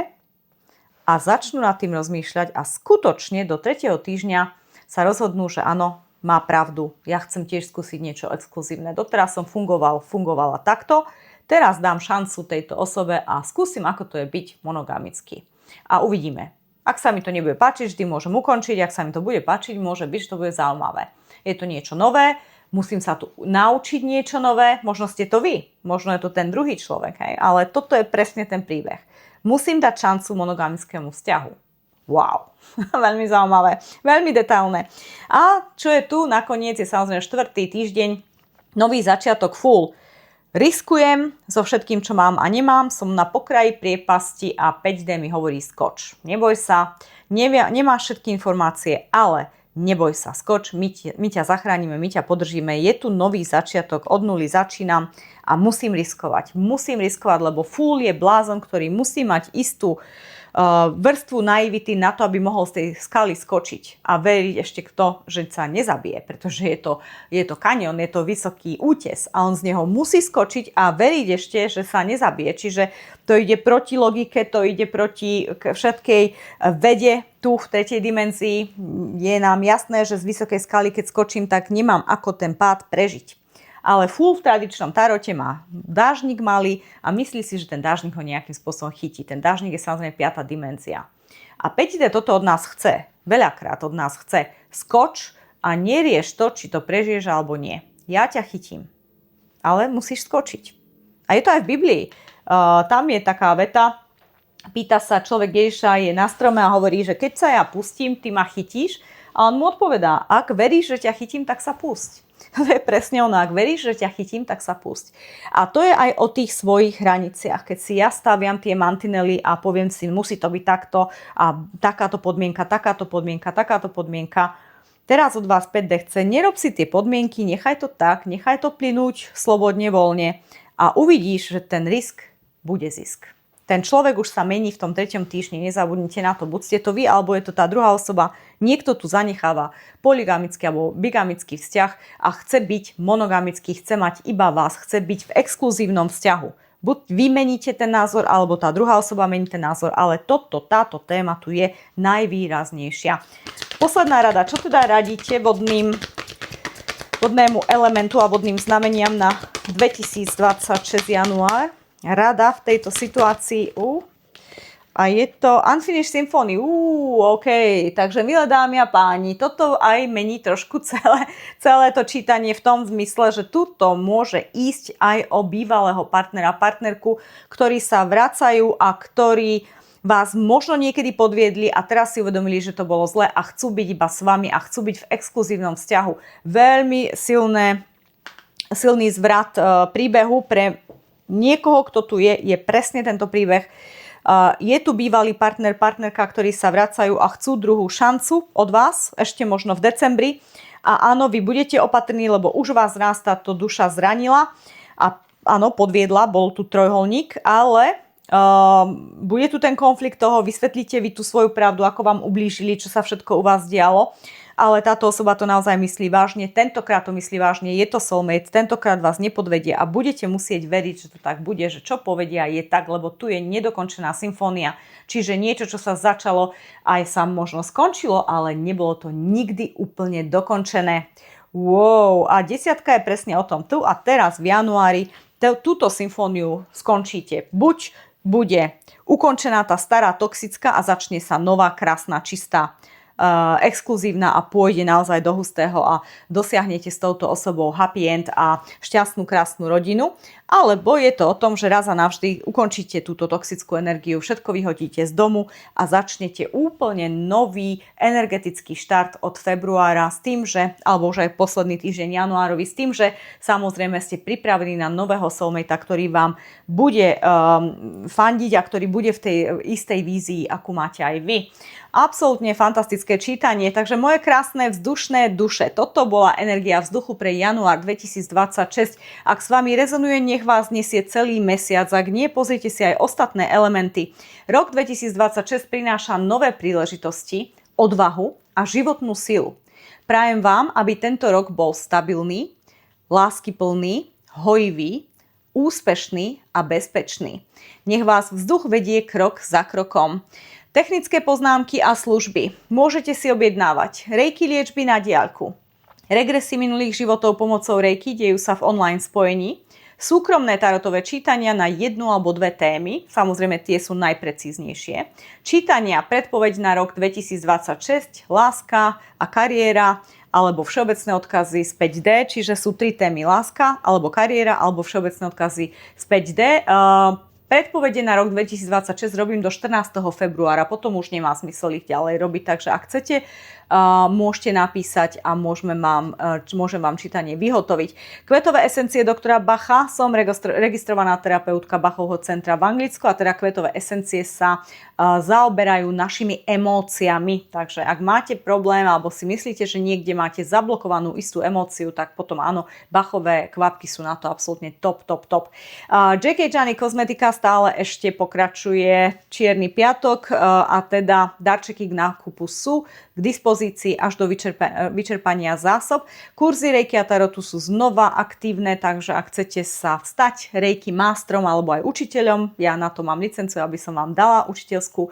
a začnú nad tým rozmýšľať a skutočne do 3. týždňa sa rozhodnú, že áno, má pravdu. Ja chcem tiež skúsiť niečo exkluzívne. Doteraz som fungovala takto. Teraz dám šancu tejto osobe a skúsim, ako to je byť monogamicky. A uvidíme. Ak sa mi to nebude páčiť, vždy môžem ukončiť. Ak sa mi to bude páčiť, môže byť, že to bude zaujímavé. Je to niečo nové, musím sa tu naučiť niečo nové, možno ste to vy, možno je to ten druhý človek, hej? Ale toto je presne ten príbeh. Musím dať šancu monogamickému vzťahu. Wow, veľmi zaujímavé, veľmi detailné. A čo je tu nakoniec je samozrejme 4. týždeň, nový začiatok full. Riskujem so všetkým, čo mám a nemám, som na pokraji priepasti a 5D mi hovorí skoč. Neboj sa, nemáš všetky informácie, ale neboj sa, skoč, my ťa zachránime, my ťa podržíme. Je tu nový začiatok, od nuly začínam a musím riskovať. Musím riskovať, lebo fúl je blázon, ktorý musí mať istú vrstvu naivity na to, aby mohol z tej skaly skočiť a veriť ešte kto, že sa nezabije, pretože je to kanion, je to vysoký útes a on z neho musí skočiť a veriť ešte, že sa nezabije. Čiže to ide proti logike, to ide proti všetkej vede tu v 3. dimenzii. Je nám jasné, že z vysokej skaly, keď skočím, tak nemám ako ten pád prežiť. Ale fúl v tradičnom tarote má dážnik malý a myslí si, že ten dážnik ho nejakým spôsobom chytí. Ten dážnik je samozrejme 5. dimenzia. A 5D toto od nás chce, veľakrát od nás chce. Skoč a nerieš to, či to prežiješ alebo nie. Ja ťa chytím, ale musíš skočiť. A je to aj v Biblii. Tam je taká veta, pýta sa človek Ježiša, je na strome a hovorí, že keď sa ja pustím, ty ma chytíš. A on mu odpovedá, ak veríš, že ťa chytím, tak sa pusť. To je presne ono, ak veríš, že ťa chytím, tak sa pusť. A to je aj o tých svojich hraniciach. Keď si ja staviam tie mantinely a poviem si, musí to byť takto a takáto podmienka. Teraz od vás 5D chce, nerob si tie podmienky, nechaj to tak, nechaj to plynúť slobodne, voľne a uvidíš, že ten risk bude zisk. Ten človek už sa mení v tom 3. týždni, nezabudnite na to, buď ste to vy, alebo je to tá druhá osoba. Niekto tu zanecháva polygamický alebo bigamický vzťah a chce byť monogamický, chce mať iba vás, chce byť v exkluzívnom vzťahu. Buď vy meníte ten názor, alebo tá druhá osoba mení ten názor, ale táto téma tu je najvýraznejšia. Posledná rada, čo teda radíte vodnému elementu a vodným znameniam na 2026 január? Rada v tejto situácii. A je to Unfinished Symphony. OK. Takže milé dámy a páni, toto aj mení trošku celé to čítanie v tom zmysle, že tuto môže ísť aj o bývalého partnera, partnerku, ktorí sa vracajú a ktorí vás možno niekedy podviedli a teraz si uvedomili, že to bolo zle a chcú byť iba s vami a chcú byť v exkluzívnom vzťahu. Veľmi silný zvrat príbehu pre niekoho, kto tu je presne tento príbeh. Je tu bývalý partnerka, ktorí sa vracajú a chcú druhú šancu od vás, ešte možno v decembri. A áno, vy budete opatrní, lebo už vás raz táto duša zranila a áno, podviedla, bol tu trojuholník, ale bude tu ten konflikt toho, vysvetlíte vy tú svoju pravdu, ako vám ublížili, čo sa všetko u vás dialo. ale táto osoba to naozaj myslí vážne, tentokrát to myslí vážne, je to soulmate, tentokrát vás nepodvedie a budete musieť veriť, že to tak bude, že čo povedia je tak, lebo tu je nedokončená symfónia. Čiže niečo, čo sa začalo, aj sa možno skončilo, ale nebolo to nikdy úplne dokončené. Wow, a 10 je presne o tom. Tu a teraz v januári túto symfóniu skončíte. Buď bude ukončená tá stará toxická a začne sa nová, krásna, čistá, exkluzívna a pôjde naozaj do hustého a dosiahnete s touto osobou happy end a šťastnú, krásnu rodinu. Alebo je to o tom, že raz a navždy ukončíte túto toxickú energiu, všetko vyhodíte z domu a začnete úplne nový energetický štart od februára s tým, že, alebo už aj posledný týždeň januárový, s tým, že samozrejme ste pripravení na nového soulmatea, ktorý vám bude fandiť a ktorý bude v tej istej vízii, akú máte aj vy. Absolútne fantastické čítanie, takže moje krásne vzdušné duše, toto bola energia vzduchu pre január 2026. Ak s vami rezonuje, nech vás nesie celý mesiac, ak nie, pozrite si aj ostatné elementy. Rok 2026 prináša nové príležitosti, odvahu a životnú silu. Prajem vám, aby tento rok bol stabilný, láskyplný, hojivý, úspešný a bezpečný. Nech vás vzduch vedie krok za krokom. Technické poznámky a služby. Môžete si objednávať reiki liečby na diaľku, regresy minulých životov pomocou reiki dejú sa v online spojení, súkromné tarotové čítania na jednu alebo dve témy, samozrejme tie sú najprecíznejšie, čítania predpoveď na rok 2026, láska a kariéra, alebo všeobecné odkazy z 5D, čiže sú 3 témy: láska, alebo kariéra, alebo všeobecné odkazy z 5D. Predpovede na rok 2026 robím do 14. februára, potom už nemá zmysel ich ďalej robiť, takže ak chcete, môžete napísať a môžem vám čítanie vyhotoviť. Kvetové esencie doktora Bacha, som registrovaná terapeutka Bachovho centra v Anglicku a teda kvetové esencie sa zaoberajú našimi emóciami, takže ak máte problém alebo si myslíte, že niekde máte zablokovanú istú emóciu, tak potom áno, Bachové kvapky sú na to absolútne top. J.K. Gianni Kozmetika stále ešte pokračuje Čierny piatok a teda darčeky k nákupu sú k dispozícii až do vyčerpania zásob. Kurzy Reiki a Tarotu sú znova aktívne, takže ak chcete sa stať Reiki mástrom alebo aj učiteľom, ja na to mám licenciu, aby som vám dala učiteľskú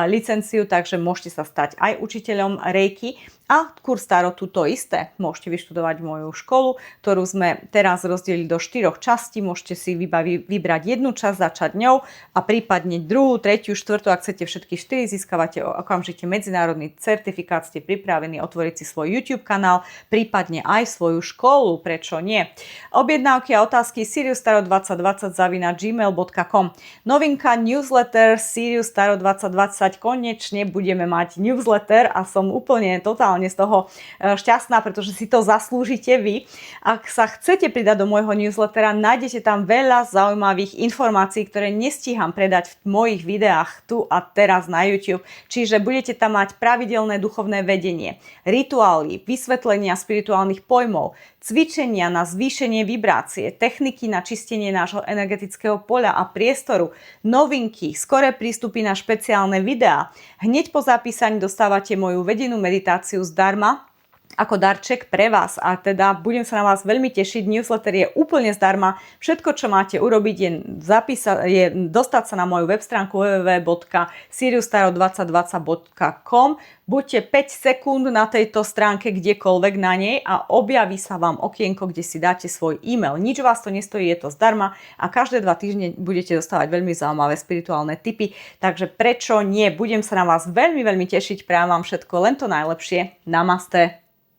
licenciu, takže môžete sa stať aj učiteľom Reiki. A kurz Tarotu to isté. Môžete vyštudovať moju školu, ktorú sme teraz rozdelili do 4 častí. Môžete si vybrať jednu časť, začať ňou a prípadne druhú, tretiu, štvrtú. Ak chcete všetky 4, získavate okamžite medzinárodný certifikát, ste pripravení otvoriť si svoj YouTube kanál, prípadne aj svoju školu, prečo nie. Objednávky a otázky siriustarot2020@gmail.com. Novinka newsletter Sirius Tarot 2020. Konečne budeme mať newsletter a som úplne totálne z toho šťastná, pretože si to zaslúžite vy. Ak sa chcete pridať do môjho newslettera, nájdete tam veľa zaujímavých informácií, ktoré nestíham predať v mojich videách tu a teraz na YouTube. Čiže budete tam mať pravidelné duchovné vedenie, rituály, vysvetlenia spirituálnych pojmov, cvičenia na zvýšenie vibrácie, techniky na čistenie nášho energetického poľa a priestoru, novinky, skoré prístupy na špeciálne videá. Hneď po zapísaní dostávate moju vedenú meditáciu zdarma ako darček pre vás a teda budem sa na vás veľmi tešiť. Newsletter je úplne zdarma. Všetko, čo máte urobiť, je dostať sa na moju web stránku www.siriustarot2020.com. Buďte 5 sekúnd na tejto stránke kdekoľvek na nej a objaví sa vám okienko, kde si dáte svoj e-mail. Nič vás to nestojí, je to zdarma a každé 2 týždne budete dostávať veľmi zaujímavé spirituálne tipy. Takže prečo nie? Budem sa na vás veľmi, veľmi tešiť. Prajem vám všetko len to najlepšie. Namaste.